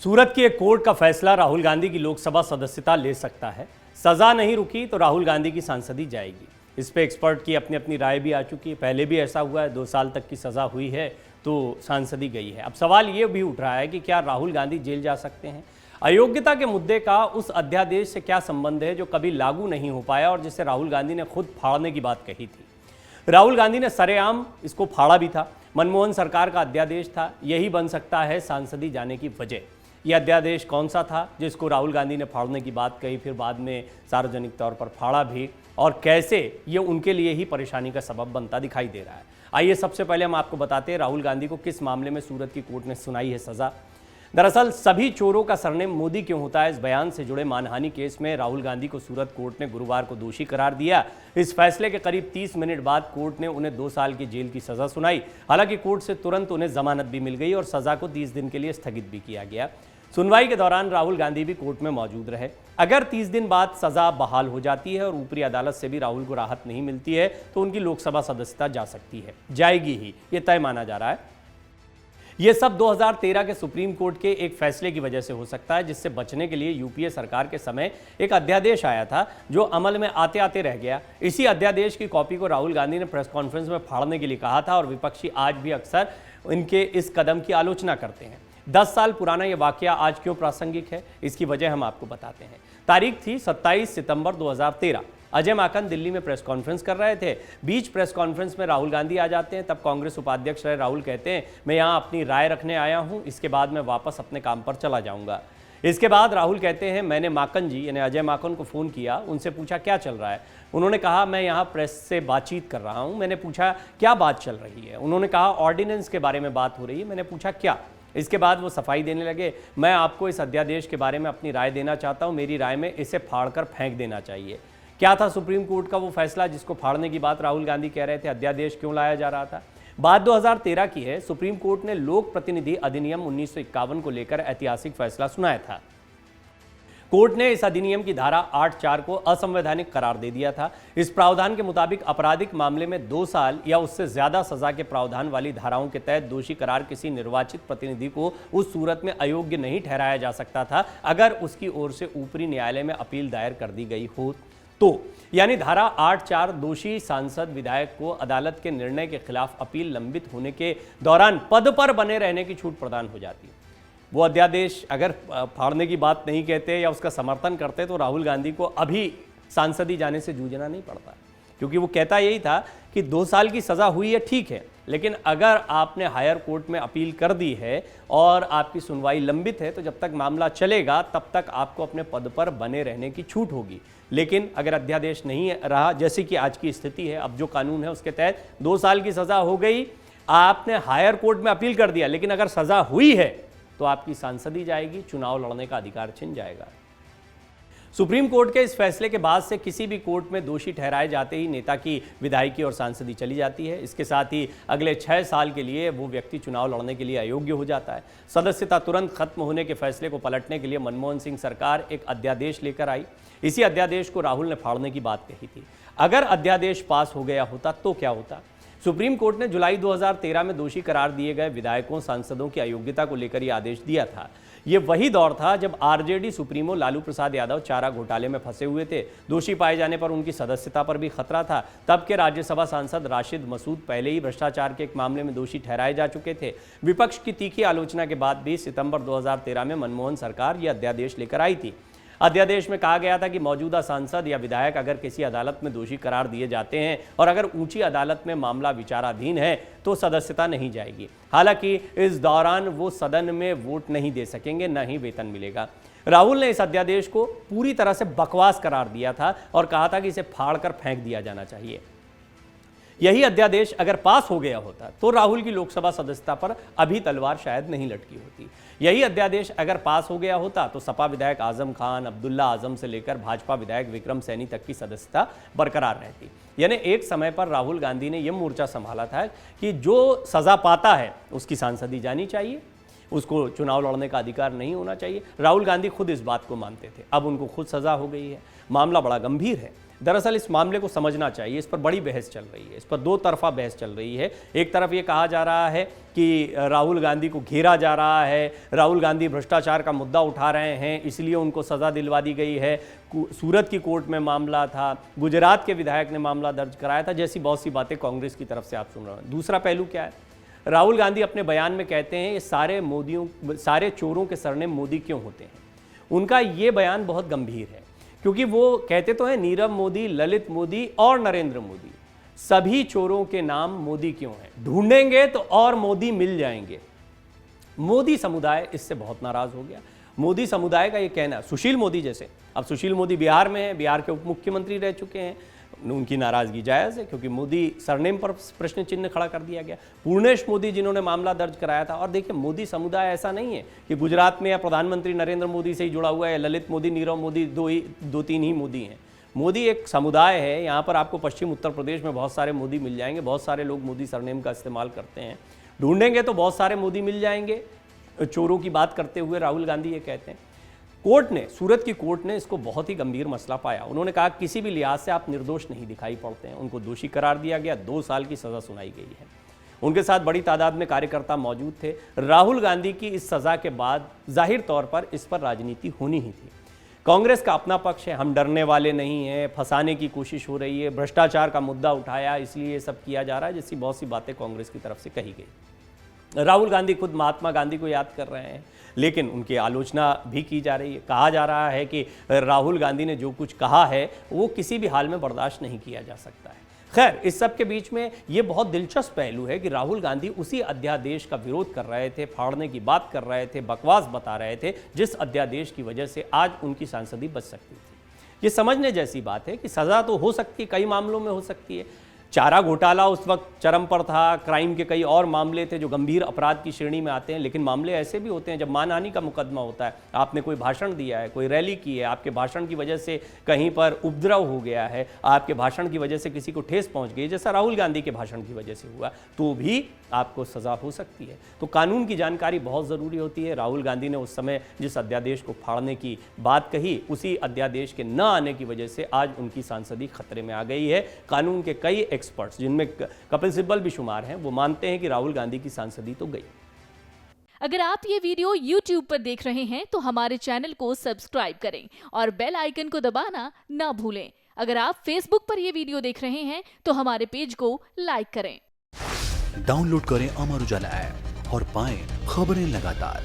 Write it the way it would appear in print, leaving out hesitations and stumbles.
सूरत की एक कोर्ट का फैसला राहुल गांधी की लोकसभा सदस्यता ले सकता है। सजा नहीं रुकी तो राहुल गांधी की सांसदी जाएगी। इस पे एक्सपर्ट की अपनी अपनी राय भी आ चुकी है। पहले भी ऐसा हुआ है, 2 साल तक की सजा हुई है तो सांसदी गई है। अब सवाल ये भी उठ रहा है कि क्या राहुल गांधी जेल जा सकते हैं। अयोग्यता के मुद्दे का उस अध्यादेश से क्या संबंध है जो कभी लागू नहीं हो पाया और जिसे राहुल गांधी ने खुद फाड़ने की बात कही थी। राहुल गांधी ने सरेआम इसको फाड़ा भी था। मनमोहन सरकार का अध्यादेश था, यही बन सकता है सांसदी जाने की वजह। यह अध्यादेश कौन सा था जिसको राहुल गांधी ने फाड़ने की बात कही, फिर बाद में सार्वजनिक तौर पर फाड़ा भी, और कैसे ये उनके लिए ही परेशानी का सबब बनता दिखाई दे रहा है। आइए सबसे पहले हम आपको बताते हैं राहुल गांधी को किस मामले में सूरत की कोर्ट ने सुनाई है सजा। दरअसल सभी चोरों का सरनेम मोदी क्यों होता है, इस बयान से जुड़े मानहानि केस में राहुल गांधी को सूरत कोर्ट ने गुरुवार को दोषी करार दिया। इस फैसले के करीब 30 मिनट बाद कोर्ट ने उन्हें 2 साल की जेल की सजा सुनाई। हालांकि कोर्ट से तुरंत उन्हें जमानत भी मिल गई और सजा को 30 दिन के लिए स्थगित भी किया गया। सुनवाई के दौरान राहुल गांधी भी कोर्ट में मौजूद रहे। अगर 30 दिन बाद सजा बहाल हो जाती है और ऊपरी अदालत से भी राहुल को राहत नहीं मिलती है तो उनकी लोकसभा सदस्यता जा सकती है, जाएगी ही, ये तय माना जा रहा है। ये सब 2013 के सुप्रीम कोर्ट के एक फैसले की वजह से हो सकता है, जिससे बचने के लिए यूपीए सरकार के समय एक अध्यादेश आया था जो अमल में आते आते रह गया। इसी अध्यादेश की कॉपी को राहुल गांधी ने प्रेस कॉन्फ्रेंस में फाड़ने के लिए कहा था और विपक्षी आज भी अक्सर इनके इस कदम की आलोचना करते हैं। 10 साल पुराना यह वाकया आज क्यों प्रासंगिक है, इसकी वजह हम आपको बताते हैं। तारीख थी 27 सितंबर 2013। अजय माकन दिल्ली में प्रेस कॉन्फ्रेंस कर रहे थे। बीच प्रेस कॉन्फ्रेंस में राहुल गांधी आ जाते हैं। तब कांग्रेस उपाध्यक्ष रहे राहुल कहते हैं, मैं यहाँ अपनी राय रखने आया हूँ, इसके बाद मैं वापस अपने काम पर चला जाऊँगा। इसके बाद राहुल कहते हैं, मैंने माकन जी यानी अजय माकन को फ़ोन किया, उनसे पूछा क्या चल रहा है। उन्होंने कहा, मैं यहाँ प्रेस से बातचीत कर रहा हूँ। मैंने पूछा क्या बात चल रही है। उन्होंने कहा ऑर्डिनेंस के बारे में बात हो रही है। मैंने पूछा क्या। इसके बाद वो सफाई देने लगे, मैं आपको इस अध्यादेश के बारे में अपनी राय देना चाहता हूँ। मेरी राय में इसे फाड़कर फेंक देना चाहिए। क्या था सुप्रीम कोर्ट का वो फैसला जिसको फाड़ने की बात राहुल गांधी कह रहे थे, अध्यादेश क्यों लाया जा रहा था। बात 2013 की है। सुप्रीम कोर्ट ने लोक प्रतिनिधि अधिनियम 1951 को लेकर ऐतिहासिक फैसला सुनाया था। कोर्ट ने इस अधिनियम की धारा 8(4) को असंवैधानिक करार दे दिया था। इस प्रावधान के मुताबिक आपराधिक मामले में 2 साल या उससे ज्यादा सजा के प्रावधान वाली धाराओं के तहत दोषी करार किसी निर्वाचित प्रतिनिधि को उस सूरत में अयोग्य नहीं ठहराया जा सकता था अगर उसकी ओर से ऊपरी न्यायालय में अपील दायर कर दी गई हो तो। यानी धारा 8(4) दोषी सांसद विधायक को अदालत के निर्णय के खिलाफ अपील लंबित होने के दौरान पद पर बने रहने की छूट प्रदान हो जाती है। वो अध्यादेश अगर फाड़ने की बात नहीं कहते या उसका समर्थन करते तो राहुल गांधी को अभी सांसदी जाने से जूझना नहीं पड़ता, क्योंकि वो कहता यही था कि 2 साल की सज़ा हुई है, ठीक है, लेकिन अगर आपने हायर कोर्ट में अपील कर दी है और आपकी सुनवाई लंबित है तो जब तक मामला चलेगा तब तक आपको अपने पद पर बने रहने की छूट होगी। लेकिन अगर अध्यादेश नहीं रहा, जैसे कि आज की स्थिति है, अब जो कानून है उसके तहत 2 साल की सज़ा हो गई, आपने हायर कोर्ट में अपील कर दिया, लेकिन अगर सज़ा हुई है तो आपकी सांसदी जाएगी, चुनाव लड़ने का अधिकार छिन जाएगा। सुप्रीम कोर्ट के इस फैसले के बाद से किसी भी कोर्ट में दोषी ठहराए जाते ही नेता की विधायकी और सांसदी चली जाती है। इसके साथ ही अगले 6 साल के लिए वो व्यक्ति चुनाव लड़ने के लिए अयोग्य हो जाता है। सदस्यता तुरंत खत्म होने के फैसले को पलटने के लिए मनमोहन सिंह सरकार एक अध्यादेश लेकर आई। इसी अध्यादेश को राहुल ने फाड़ने की बात कही थी। अगर अध्यादेश पास हो गया होता तो क्या होता। सुप्रीम कोर्ट ने जुलाई 2013 में दोषी करार दिए गए विधायकों सांसदों की अयोग्यता को लेकर यह आदेश दिया था। ये वही दौर था जब आरजेडी सुप्रीमो लालू प्रसाद यादव चारा घोटाले में फंसे हुए थे। दोषी पाए जाने पर उनकी सदस्यता पर भी खतरा था। तब के राज्यसभा सांसद राशिद मसूद पहले ही भ्रष्टाचार के एक मामले में दोषी ठहराए जा चुके थे। विपक्ष की तीखी आलोचना के बाद भी सितंबर 2013 में मनमोहन सरकार यह अध्यादेश लेकर आई थी। अध्यादेश में कहा गया था कि मौजूदा सांसद या विधायक अगर किसी अदालत में दोषी करार दिए जाते हैं और अगर ऊंची अदालत में मामला विचाराधीन है तो सदस्यता नहीं जाएगी। हालांकि इस दौरान वो सदन में वोट नहीं दे सकेंगे, न ही वेतन मिलेगा। राहुल ने इस अध्यादेश को पूरी तरह से बकवास करार दिया था और कहा था कि इसे फाड़कर फेंक दिया जाना चाहिए। यही अध्यादेश अगर पास हो गया होता तो राहुल की लोकसभा सदस्यता पर अभी तलवार शायद नहीं लटकी होती। यही अध्यादेश अगर पास हो गया होता तो सपा विधायक आजम खान, अब्दुल्ला आजम से लेकर भाजपा विधायक विक्रम सैनी तक की सदस्यता बरकरार रहती। यानी एक समय पर राहुल गांधी ने यह मोर्चा संभाला था कि जो सजा पाता है उसकी सांसदी जानी चाहिए, उसको चुनाव लड़ने का अधिकार नहीं होना चाहिए। राहुल गांधी खुद इस बात को मानते थे। अब उनको खुद सजा हो गई है। मामला बड़ा गंभीर है। दरअसल इस मामले को समझना चाहिए, इस पर बड़ी बहस चल रही है, इस पर दो तरफा बहस चल रही है। एक तरफ ये कहा जा रहा है कि राहुल गांधी को घेरा जा रहा है, राहुल गांधी भ्रष्टाचार का मुद्दा उठा रहे हैं, इसलिए उनको सज़ा दिलवा दी गई है। सूरत की कोर्ट में मामला था, गुजरात के विधायक ने मामला दर्ज कराया था, जैसी बहुत सी बातें कांग्रेस की तरफ से आप सुन रहे हैं। दूसरा पहलू क्या है, राहुल गांधी अपने बयान में कहते हैं ये सारे चोरों के सरनेम मोदी क्यों होते हैं। उनका ये बयान बहुत गंभीर है, क्योंकि वो कहते तो हैं नीरव मोदी, ललित मोदी और नरेंद्र मोदी, सभी चोरों के नाम मोदी क्यों हैं, ढूंढेंगे तो और मोदी मिल जाएंगे। मोदी समुदाय इससे बहुत नाराज हो गया। मोदी समुदाय का ये कहना, सुशील मोदी जैसे, अब सुशील मोदी बिहार में है, बिहार के उप मुख्यमंत्री रह चुके हैं, उनकी नाराजगी जायज़ है क्योंकि मोदी सरनेम पर प्रश्न चिन्ह खड़ा कर दिया गया। पूर्णेश मोदी जिन्होंने मामला दर्ज कराया था, और देखिए मोदी समुदाय ऐसा नहीं है कि गुजरात में या प्रधानमंत्री नरेंद्र मोदी से ही जुड़ा हुआ है, ललित मोदी, नीरव मोदी दो तीन ही मोदी हैं। मोदी एक समुदाय है। यहाँ पर आपको पश्चिम उत्तर प्रदेश में बहुत सारे मोदी मिल जाएंगे, बहुत सारे लोग मोदी सरनेम का इस्तेमाल करते हैं, ढूंढेंगे तो बहुत सारे मोदी मिल जाएंगे। चोरों की बात करते हुए राहुल गांधी ये कहते हैं। कोर्ट ने, सूरत की कोर्ट ने इसको बहुत ही गंभीर मसला पाया। उन्होंने कहा किसी भी लिहाज से आप निर्दोष नहीं दिखाई पड़ते हैं। उनको दोषी करार दिया गया, 2 साल की सज़ा सुनाई गई है। उनके साथ बड़ी तादाद में कार्यकर्ता मौजूद थे। राहुल गांधी की इस सज़ा के बाद जाहिर तौर पर इस पर राजनीति होनी ही थी। कांग्रेस का अपना पक्ष है, हम डरने वाले नहीं हैं, फंसाने की कोशिश हो रही है, भ्रष्टाचार का मुद्दा उठाया इसलिए ये सब किया जा रहा है, जैसी बहुत सी बातें कांग्रेस की तरफ से कही गई। राहुल गांधी खुद महात्मा गांधी को याद कर रहे हैं, लेकिन उनकी आलोचना भी की जा रही है। कहा जा रहा है कि राहुल गांधी ने जो कुछ कहा है वो किसी भी हाल में बर्दाश्त नहीं किया जा सकता है। खैर, इस सब के बीच में ये बहुत दिलचस्प पहलू है कि राहुल गांधी उसी अध्यादेश का विरोध कर रहे थे, फाड़ने की बात कर रहे थे, बकवास बता रहे थे, जिस अध्यादेश की वजह से आज उनकी सांसदी बच सकती थी। ये समझने जैसी बात है कि सज़ा तो हो सकती है, कई मामलों में हो सकती है। चारा घोटाला उस वक्त चरम पर था, क्राइम के कई और मामले थे जो गंभीर अपराध की श्रेणी में आते हैं, लेकिन मामले ऐसे भी होते हैं जब मानहानि का मुकदमा होता है, आपने कोई भाषण दिया है, कोई रैली की है, आपके भाषण की वजह से कहीं पर उपद्रव हो गया है, आपके भाषण की वजह से किसी को ठेस पहुंच गई, जैसा राहुल गांधी के भाषण की वजह से हुआ, तो भी आपको सज़ा हो सकती है। तो कानून की जानकारी बहुत ज़रूरी होती है। राहुल गांधी ने उस समय जिस अध्यादेश को फाड़ने की बात कही, उसी अध्यादेश के न आने की वजह से आज उनकी सांसदी खतरे में आ गई है। कानून के कई एक्सपर्ट्स, जिनमें कपिल सिब्बल भी शुमार हैं, वो मानते हैं कि राहुल गांधी की सांसदी तो गई। अगर आप ये वीडियो YouTube पर देख रहे हैं तो हमारे चैनल को सब्सक्राइब करें और बेल आइकन को दबाना ना भूलें। अगर आप Facebook पर ये वीडियो देख रहे हैं तो हमारे पेज को लाइक करें। डाउनलोड करें अमर उजाला ऐप और पाएं खबरें लगातार।